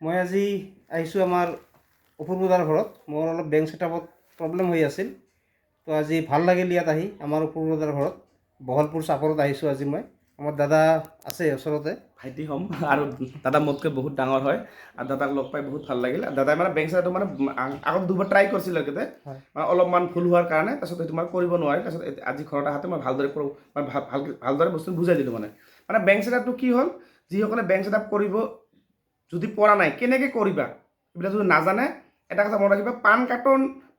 মই আজি আহিছোঁ আমাৰ অপূৰ্বদাৰ ঘৰত। মোৰ অলপ বেংক ছেটআপত প্ৰব্লেম হৈ আছিল, তো আজি ভাল লাগিল ইয়াত আহি আমাৰ অপূৰ্বদাৰ ঘৰত। বহলপুৰ চাপৰত আহিছোঁ আজি মই। আমাৰ দাদা আছে ওচৰতে, ভাইটি হ'ম আৰু দাদা মোতকৈ বহুত ডাঙৰ হয় আৰু দাদাক লগ পাই বহুত ভাল লাগিল। দাদাই মানে বেংক ছেটআপটো মানে আগত দুবাৰ ট্ৰাই কৰিছিল আগতে, হয় মানে অলপমান ভুল হোৱাৰ কাৰণে তাৰপিছত সেইটো মানে কৰিব নোৱাৰিল। তাৰপিছত আজি ঘৰত আহোঁতে মই ভালদৰে ভালদৰে বস্তুটো বুজাই দিলোঁ। মানে বেংক ছেটআপটো কি হ'ল, যিসকলে বেংক ছেটআপ কৰিব যদি পৰা নাই কেনেকৈ কৰিবা এইবিলাক যদি নাজানে, এটা কথা মনত ৰাখিবা,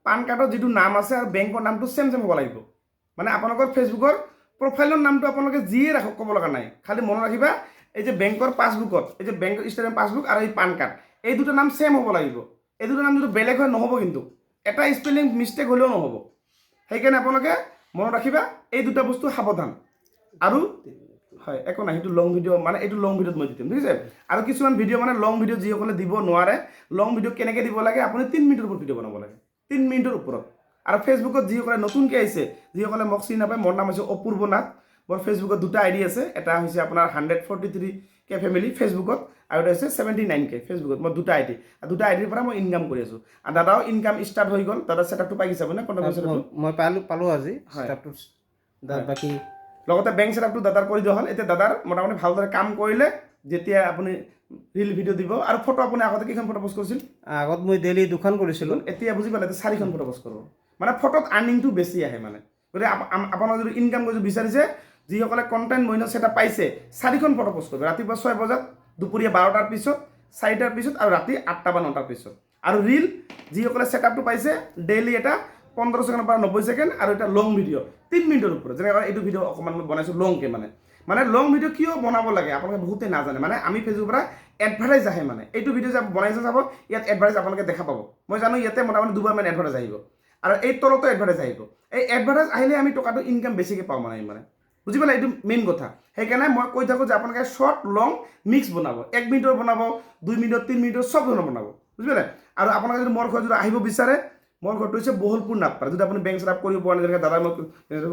পান কাৰ্ডৰ যিটো নাম আছে আৰু বেংকৰ নামটো ছেম হ'ব লাগিব। মানে আপোনালোকৰ ফেচবুকৰ প্ৰফাইলৰ নামটো আপোনালোকে যিয়ে ৰাখক ক'ব লগা নাই, খালি মনত ৰাখিবা এই যে বেংকৰ পাছবুকত এই যে বেংকৰ ষ্টেটমেণ্ট পাছবুক আৰু এই পান কাৰ্ড, এই দুটা নাম ছেম হ'ব লাগিব। এই দুটা নাম যদি বেলেগ হয় নহ'ব, কিন্তু এটা স্পেলিং মিষ্টেক হ'লেও নহ'ব। সেইকাৰণে আপোনালোকে মনত ৰাখিবা এই দুটা বস্তু সাৱধান। আৰু হয়, একো নাই, সেইটো লং ভিডিঅ' মানে এইটো লং ভিডিঅ'ত মই দি দিম, ঠিক আছে। আৰু কিছুমান ভিডিঅ' মানে লং ভিডিঅ' যিসকলে দিব নোৱাৰে, লং ভিডিঅ' কেনেকৈ দিব লাগে, আপুনি 3 মিনিটৰ ওপৰত ভিডিঅ' বনাব লাগে, 3 মিনিটৰ ওপৰত। আৰু ফেচবুকত যিসকলে নতুনকৈ আহিছে, যিসকলে মোক চিনি নাপায়, মোৰ নাম হৈছে অপূৰ্ব নাথ। মোৰ ফেচবুকত দুটা আইডি আছে, এটা হৈছে আপোনাৰ 143K ফেমিলি ফেচবুকত, আৰু এটা হৈছে 79K ফেচবুকত। মই দুটা আইডি, আৰু দুটা আইডিৰ পৰা মই ইনকাম কৰি আছোঁ। আৰু দাদাও ইনকাম ষ্টাৰ্ট হৈ গ'ল, দাদা ছেটআপটো পাই গৈছে মানে কণ্টেণ্ট ছেটআপটো। মই পালোঁ আজি হয় ছেটআপটো। হয়। বাকী লগতে বেংক ছেটআপটো দাদাৰ কৰি দিয়া হ'ল। এতিয়া দাদাৰ মোটামুটি ভালদৰে কাম কৰিলে যেতিয়া আপুনি ৰিল ভিডিঅ' দিব আৰু ফটো, আপুনি আগতে কেইখন ফটো পোষ্ট কৰিছিল? আগত মই ডেইলি দুখন কৰিছিলোঁ। এতিয়া বুজি পালে, এতিয়া 4খন ফটো পোষ্ট কৰিব। মানে ফটোত আৰ্নিংটো বেছি আহে মানে। গতিকে আপোনালোকে যদি ইনকাম কৰিব বিচাৰিছে, যিসকলে কণ্টেণ্ট মইনত ছেটআপ পাইছে, 4খন ফটো পোষ্ট কৰিব। ৰাতিপুৱা 6 বজাত, দুপৰীয়া 12টাৰ পিছত, 4টাৰ পিছত আৰু ৰাতি 8টা বা 9টাৰ পিছত। আৰু ৰিল যিসকলে ছেটআপটো পাইছে, ডেইলি এটা 15 ছেকেণ্ডৰ পৰা 90 ছেকেণ্ড, আৰু এটা লং ভিডিঅ' 3 মিনিটৰ ওপৰত। যেনেকৈ এইটো ভিডিঅ' অকণমান মই বনাইছোঁ লংকৈ। মানে লং ভিডিঅ' কিয় বনাব লাগে আপোনালোকে বহুতে নাজানে। মানে আমি ফেচবুকৰ পৰা এডভাৰটাইজ আহে, মানে এইটো ভিডিঅ' যে বনাইছে চাব, ইয়াত এডভাৰটাইজ আপোনালোকে দেখা পাব। মই জানো ইয়াতে মোটামুটি 2বাৰমান এডভাৰটাইজ আহিব, আৰু এই তলতো এডভাৰটাইজ আহিব। এই এডভাৰটাইজ আহিলে আমি টকাটো ইনকাম বেছিকৈ পাওঁ মানে বুজি পালে, এইটো মেইন কথা। সেইকাৰণে মই কৈ থাকোঁ যে আপোনালোকে শ্বৰ্ট লং মিক্স বনাব, 1 মিনিটৰ বনাব, 2 মিনিটৰ, 3 মিনিটৰ, চব ধৰণৰ বনাব, বুজি পালে। আৰু আপোনালোকে যদি মোৰ ঘৰত যদি আহিব বিচাৰে, মোৰ ঘৰটো হৈছে বহলপুৰ নাটপাৰা। যদি আপুনি বেংক ছেটআপ কৰিব পৰা নাই, যেনেকৈ দাদা মই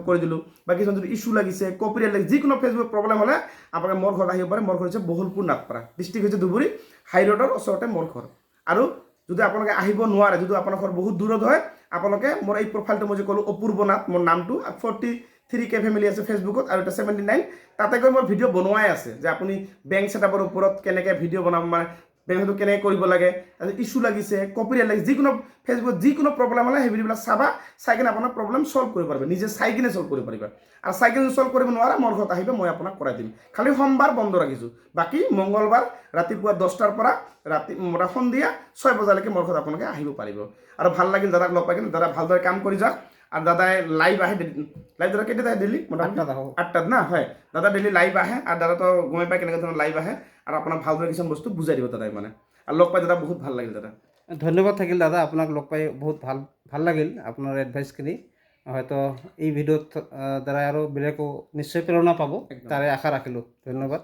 কৰি দিলোঁ, বা কিছুমান যদি ইছ্যু লাগিছে, কপিৰাইট লাগিছে, যিকোনো ফেচবুক প্ৰব্লেম হ'লে আপোনালোকে মোৰ ঘৰত আহিব পাৰে। মোৰ ঘৰ হৈছে বহলপুৰ নাটপাৰা, ডিষ্ট্ৰিক্ট হৈছে ধুবুৰী, হাই ৰোডৰ ওচৰতে মোৰ ঘৰ। আৰু যদি আপোনালোকে আহিব নোৱাৰে, যদি আপোনাৰ ঘৰ বহুত দূৰত হয়, আপোনালোকে মোৰ এই প্ৰফাইলটো মই যে ক'লোঁ অপূৰ্ব নাথ, মোৰ নামটো, 43K ফেমিলি আছে ফেচবুকত, আৰু এটা 79, তাতে গৈ মোৰ ভিডিঅ' বনোৱাই আছে যে আপুনি বেংক ছেটআপৰ ওপৰত কেনেকৈ ভিডিঅ' বনাব, মানে বেংকটো কেনেকৈ কৰিব লাগে, ইছ্যু লাগিছে, কপিৰাইট লাগিছে, যিকোনো ফেচবুকত যিকোনো প্ৰব্লেম হ'লে সেই ভিডিঅ'বিলাক চাবা, চাই কিনে আপোনাৰ প্ৰব্লেম চল্ভ কৰিব পাৰিব, নিজে চাই কিনে চল্ভ কৰিব পাৰিবা। আৰু চাই কিনে চল্ভ কৰিব নোৱাৰা, মোৰ ঘৰত আহিব, মই আপোনাক কৰাই দিম। খালি সোমবাৰ বন্ধ ৰাখিছোঁ, বাকী মংগলবাৰ ৰাতিপুৱা 10টাৰ পৰা ৰাতি সন্ধিয়া 6 বজালৈকে মোৰ ঘৰত আপোনালোকে আহিব পাৰিব। আৰু ভাল লাগিল দাদাক লগ পাই কিনে। দাদা ভালদৰে কাম কৰি যাওক। আৰু দাদাই লাইভ আহে, লাইভ দাদা কেতিয়াত আহে ডেইলি? মোটামুটি 8টাত না? হয়, দাদা ডেইলি লাইভ আহে, আৰু দাদাতো গমে পায় কেনেকুৱা ধৰণৰ লাইভ আহে, আৰু আপোনাক ভালদৰে কিছুমান বস্তু বুজাই দিব দাদাই মানে। আৰু লগ পাই দাদা বহুত ভাল লাগিল দাদা। ধন্যবাদ থাকিল দাদা, আপোনাক লগ পাই বহুত ভাল লাগিল আপোনাৰ এডভাইচখিনি। হয়তো এই ভিডিঅ'ত দ্বাৰাই আৰু বেলেগো নিশ্চয় প্ৰেৰণা পাব, তাৰে আশা ৰাখিলোঁ। ধন্যবাদ।